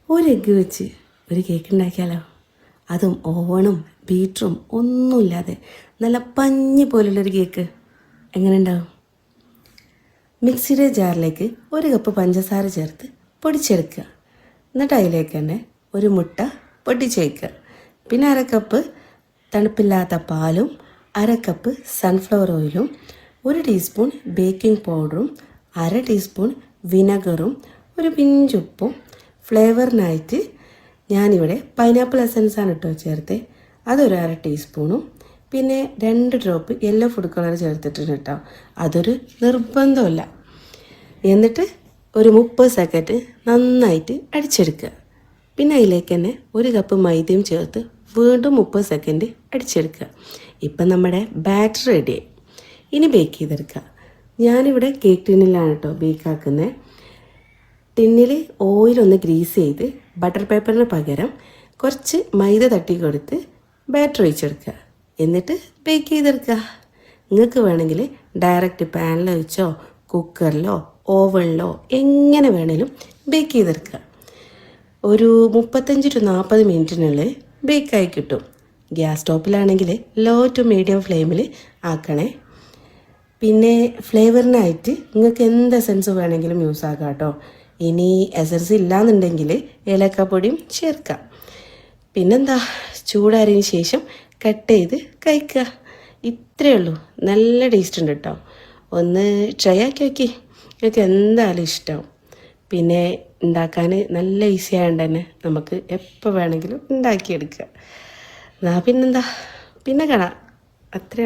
ഒരു എഗ്ഗ് വെച്ച് ഒരു കേക്ക് ഉണ്ടാക്കിയാലോ? അതും ഓവണും ബീറ്ററും ഒന്നുമില്ലാതെ നല്ല പഞ്ഞി പോലുള്ളൊരു കേക്ക് എങ്ങനെ ഉണ്ടാവും? മിക്സിയുടെ ജാറിലേക്ക് ഒരു കപ്പ് പഞ്ചസാര ചേർത്ത് പൊടിച്ചെടുക്കുക. എന്നിട്ട് അതിലേക്ക് തന്നെ ഒരു മുട്ട പൊട്ടിച്ചേക്കുക. പിന്നെ അര കപ്പ് തണുപ്പില്ലാത്ത പാലും അര കപ്പ് സൺഫ്ലവർ ഓയിലും 1 ടീസ്പൂൺ ബേക്കിംഗ് പൗഡറും 1/2 ടീസ്പൂൺ വിനെഗറും ഒരു പിഞ്ചുപ്പും ഫ്ലേവറിനായിട്ട് ഞാനിവിടെ പൈനാപ്പിൾ എസൻസാണ് ചേർത്ത് അതൊരു 1/2 ടീസ്പൂണും പിന്നെ 2 ഡ്രോപ്പ് യെല്ലോ ഫുഡ് കളർ ചേർത്തിട്ടുണ്ട് കേട്ടോ. അതൊരു നിർബന്ധമല്ല. എന്നിട്ട് ഒരു 30 സെക്കൻഡ് നന്നായിട്ട് അടിച്ചെടുക്കുക. പിന്നെ അതിലേക്ക് തന്നെ 1 കപ്പ് മൈദയും ചേർത്ത് വീണ്ടും 30 സെക്കൻഡ് അടിച്ചെടുക്കുക. ഇപ്പം നമ്മുടെ ബാറ്റർ റെഡിയായി. ഇനി ബേക്ക് ചെയ്തെടുക്കുക. ഞാനിവിടെ കേക്ക് ടിന്നിലാണ് കേട്ടോ ബേക്കാക്കുന്നത്. ടിന്നിൽ ഓയിലൊന്ന് ഗ്രീസ് ചെയ്ത് ബട്ടർ പേപ്പറിന് പകരം കുറച്ച് മൈദ തട്ടി കൊടുത്ത് ബാറ്റർ ഒഴിച്ചെടുക്കുക. എന്നിട്ട് ബേക്ക് ചെയ്തെടുക്കുക. നിങ്ങൾക്ക് വേണമെങ്കിൽ ഡയറക്റ്റ് പാനിൽ വെച്ചോ കുക്കറിലോ ഓവനിലോ എങ്ങനെ വേണേലും ബേക്ക് ചെയ്തെടുക്കുക. ഒരു 35 to 40 മിനിറ്റിനുള്ളിൽ ബേക്കായി കിട്ടും. ഗ്യാസ് സ്റ്റോപ്പിലാണെങ്കിൽ ലോ ടു മീഡിയം ഫ്ലെയിമിൽ ആക്കണേ. പിന്നെ ഫ്ലേവറിനായിട്ട് നിങ്ങൾക്ക് എന്ത് എസൻസ് വേണമെങ്കിലും യൂസ് ആക്കാം കേട്ടോ. ഇനി എസൻസ് ഇല്ലയെന്നുണ്ടെങ്കിൽ ഏലക്കാപ്പൊടിയും ചേർക്കാം. പിന്നെന്താ, ചൂടാറിയതിന് ശേഷം കട്ട് ചെയ്ത് കഴിക്കുക. ഇത്രയേ ഉള്ളൂ. നല്ല ടേസ്റ്റ് ഉണ്ട് കേട്ടോ. ഒന്ന് ട്രൈ ആക്കി നോക്കി. നിങ്ങൾക്ക് എന്തായാലും ഇഷ്ടമാവും. പിന്നെ ഉണ്ടാക്കാൻ നല്ല ഈസി ആയതുകൊണ്ട് തന്നെ നമുക്ക് എപ്പോൾ വേണമെങ്കിലും ഉണ്ടാക്കിയെടുക്കുക. പിന്നെന്താ, പിന്നെ കാണാം. അത്രയേ ഉള്ളൂ.